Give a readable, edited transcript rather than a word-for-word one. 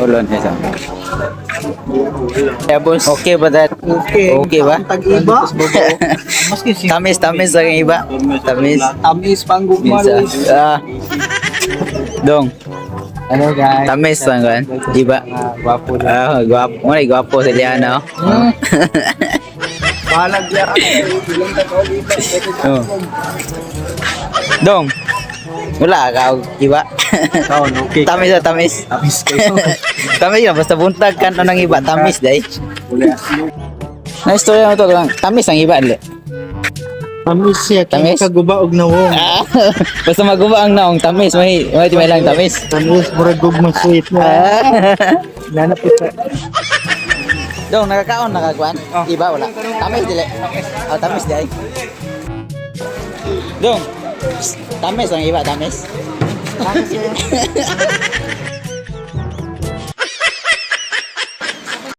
Hold on, isa. Yeah, boss. Okay ba that? Okay. Okay ba? Tag-iba. Maski si Tamis ang iba. Tamis. Tam-is panggugma. Ah, dong. Hello guys. Tamis lang kan? Iba. Gwapo lang. Ah, gwapo. Ay, gwapo si Liana. Balag lang. Oh. Dong. Wala ka, iba. Okay. Tamis na tamis. Tam-is kayo. Tamis na, basta buntag ka ng iba. Tamis, day. Wala. Na-istorya mo to lang. Tamis ang iba, ali. Tam-is siya. Tam-is? Makaguba og nawong. Ah, basta maguba ang naong tamis. May lang tamis. Tam-is murag gugma sweet na. Ah. Lana po sa. Dong, nakakaon, nakakuan? Iba, wala. Tamis, dili. Oh, tamis, day. Dong, tamis ang iba, tamis.